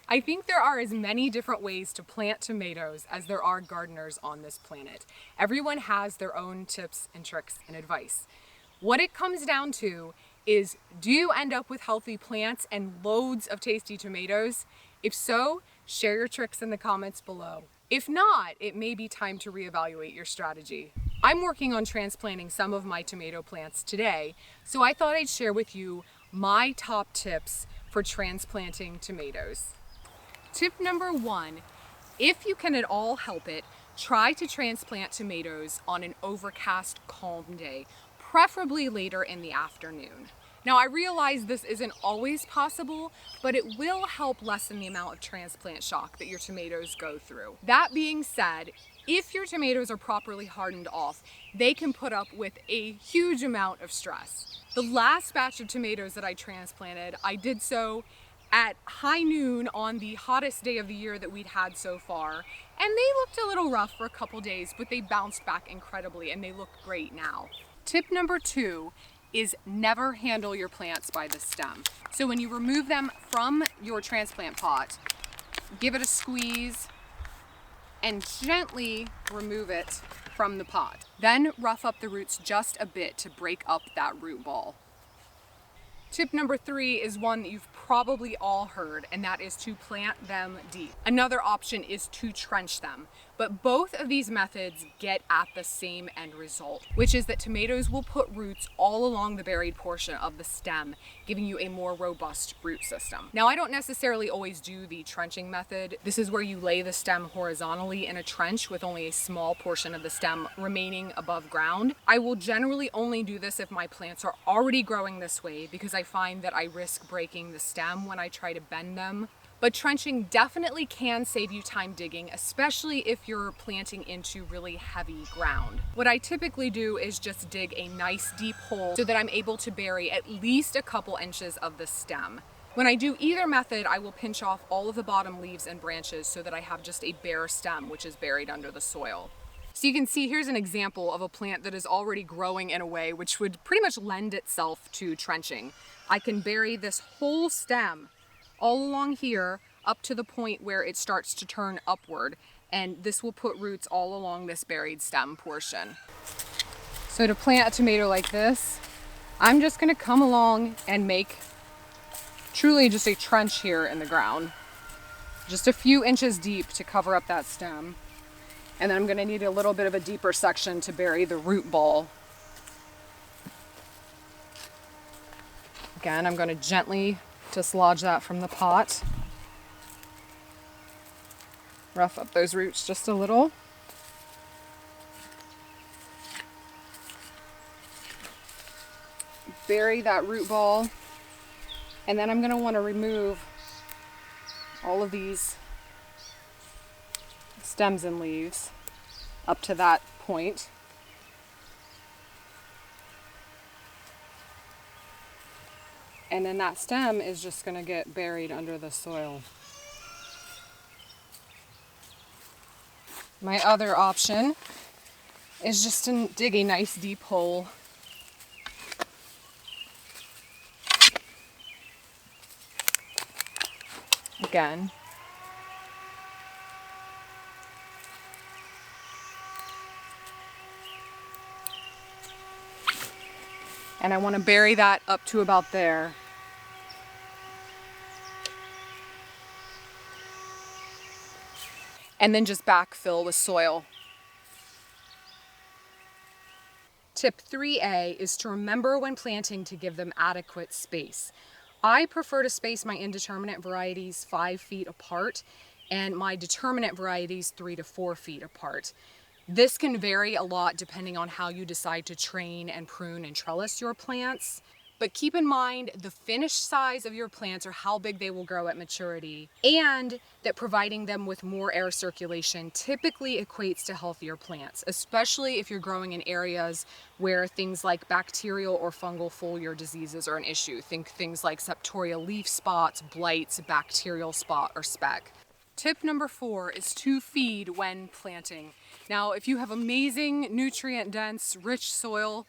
I think there are as many different ways to plant tomatoes as there are gardeners on this planet. Everyone has their own tips and tricks and advice. What it comes down to is, do you end up with healthy plants and loads of tasty tomatoes? If so, share your tricks in the comments below. If not, it may be time to reevaluate your strategy. I'm working on transplanting some of my tomato plants today, so I thought I'd share with you my top tips for transplanting tomatoes. Tip number 1, if you can at all help it, try to transplant tomatoes on an overcast, calm day, preferably later in the afternoon. Now, I realize this isn't always possible, but it will help lessen the amount of transplant shock that your tomatoes go through. That being said, if your tomatoes are properly hardened off, they can put up with a huge amount of stress. The last batch of tomatoes that I transplanted, I did so at high noon on the hottest day of the year that we'd had so far, and they looked a little rough for a couple days, but they bounced back incredibly and they look great now. Tip number 2 is never handle your plants by the stem. So when you remove them from your transplant pot, give it a squeeze and gently remove it from the pot. Then rough up the roots just a bit to break up that root ball. Tip number 3 is one that you've probably all heard, and that is to plant them deep. Another option is to trench them, but both of these methods get at the same end result, which is that tomatoes will put roots all along the buried portion of the stem, giving you a more robust root system. Now, I don't necessarily always do the trenching method. This is where you lay the stem horizontally in a trench with only a small portion of the stem remaining above ground. I will generally only do this if my plants are already growing this way, because I find that I risk breaking the stem when I try to bend them. But trenching definitely can save you time digging, especially if you're planting into really heavy ground. What I typically do is just dig a nice deep hole so that I'm able to bury at least a couple inches of the stem. When I do either method, I will pinch off all of the bottom leaves and branches so that I have just a bare stem, which is buried under the soil. So you can see here's an example of a plant that is already growing in a way which would pretty much lend itself to trenching. I can bury this whole stem all along here up to the point where it starts to turn upward, and this will put roots all along this buried stem portion. So to plant a tomato like this, I'm just going to come along and make truly just a trench here in the ground, just a few inches deep to cover up that stem. And then I'm going to need a little bit of a deeper section to bury the root ball. Again, I'm going to gently dislodge that from the pot. Rough up those roots just a little. Bury that root ball. And then I'm going to want to remove all of these stems and leaves up to that point. And then that stem is just going to get buried under the soil. My other option is just to dig a nice deep hole again. And I want to bury that up to about there. And then just backfill with soil. Tip 3A is to remember when planting to give them adequate space. I prefer to space my indeterminate varieties 5 feet apart and my determinate varieties 3 to 4 feet apart. This can vary a lot depending on how you decide to train and prune and trellis your plants. But keep in mind the finished size of your plants or how big they will grow at maturity, and that providing them with more air circulation typically equates to healthier plants, especially if you're growing in areas where things like bacterial or fungal foliar diseases are an issue. Think things like septoria leaf spots, blights, bacterial spot, or speck. Tip number 4 is to feed when planting. Now, if you have amazing, nutrient-dense, rich soil,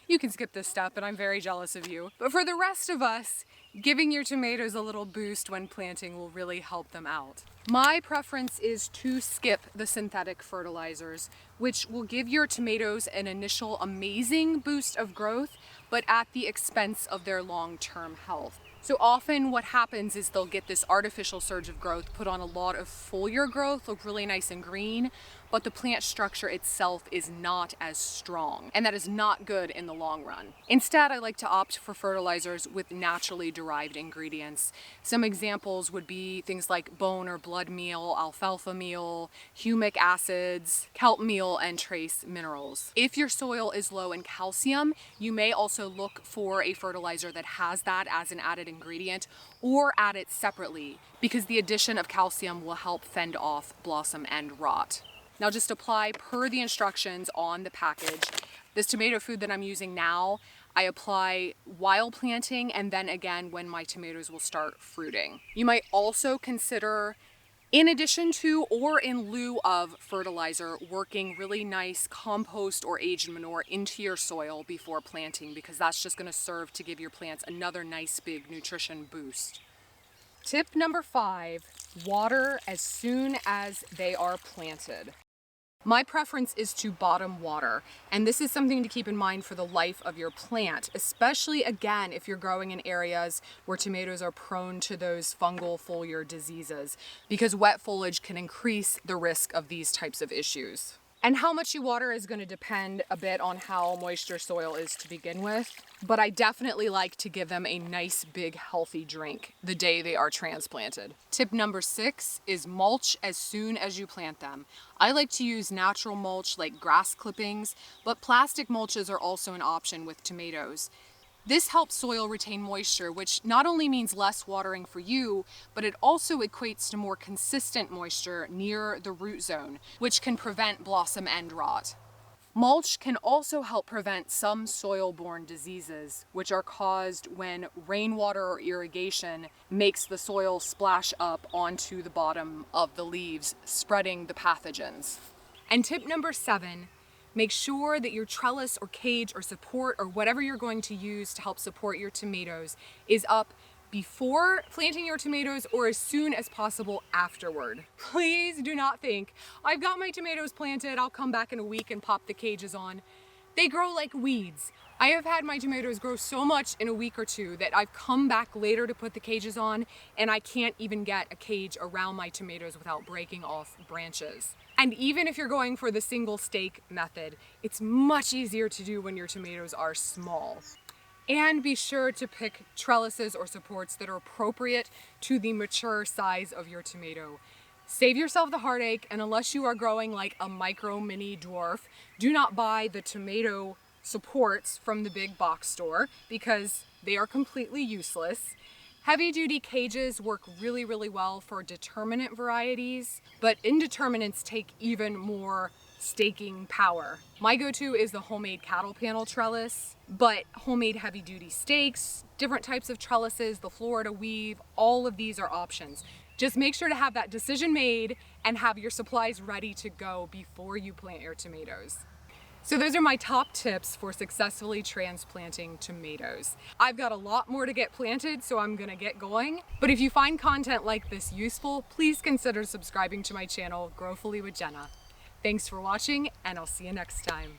you can skip this step, and I'm very jealous of you. But for the rest of us, Giving your tomatoes a little boost when planting will really help them out. My preference is to skip the synthetic fertilizers, which will give your tomatoes an initial amazing boost of growth, but at the expense of their long-term health. So often what happens is they'll get this artificial surge of growth, put on a lot of foliar growth, look really nice and green, but the plant structure itself is not as strong, and that is not good in the long run. Instead, I like to opt for fertilizers with naturally derived ingredients. Some examples would be things like bone or blood meal, alfalfa meal, humic acids, kelp meal, and trace minerals. If your soil is low in calcium, you may also look for a fertilizer that has that as an added ingredient, or add it separately, because the addition of calcium will help fend off blossom end rot. Now just apply per the instructions on the package. This tomato food that I'm using now, I apply while planting and then again when my tomatoes will start fruiting. You might also consider, in addition to or in lieu of fertilizer, working really nice compost or aged manure into your soil before planting, because that's just going to serve to give your plants another nice big nutrition boost. Tip number 5, water as soon as they are planted. My preference is to bottom water, and this is something to keep in mind for the life of your plant, especially again if you're growing in areas where tomatoes are prone to those fungal foliar diseases, because wet foliage can increase the risk of these types of issues. And how much you water is going to depend a bit on how moist your soil is to begin with, but I definitely like to give them a nice big healthy drink the day they are transplanted. Tip number 6 is mulch as soon as you plant them. I like to use natural mulch like grass clippings, but plastic mulches are also an option with tomatoes. This helps soil retain moisture, which not only means less watering for you, but it also equates to more consistent moisture near the root zone, which can prevent blossom end rot. Mulch can also help prevent some soil-borne diseases, which are caused when rainwater or irrigation makes the soil splash up onto the bottom of the leaves, spreading the pathogens. And tip number 7, make sure that your trellis or cage or support or whatever you're going to use to help support your tomatoes is up before planting your tomatoes or as soon as possible afterward. Please do not think, I've got my tomatoes planted, I'll come back in a week and pop the cages on. They grow like weeds. I have had my tomatoes grow so much in a week or two that I've come back later to put the cages on and I can't even get a cage around my tomatoes without breaking off branches. And even if you're going for the single stake method, it's much easier to do when your tomatoes are small. And be sure to pick trellises or supports that are appropriate to the mature size of your tomato. Save yourself the heartache, and unless you are growing like a micro mini dwarf, do not buy the tomato supports from the big box store because they are completely useless. Heavy duty cages work really, really well for determinate varieties, but indeterminates take even more staking power. My go-to is the homemade cattle panel trellis, but homemade heavy duty stakes, different types of trellises, the Florida weave, all of these are options. Just make sure to have that decision made and have your supplies ready to go before you plant your tomatoes. So those are my top tips for successfully transplanting tomatoes. I've got a lot more to get planted, so I'm gonna get going. But if you find content like this useful, please consider subscribing to my channel, Growfully with Jenna. Thanks for watching, and I'll see you next time.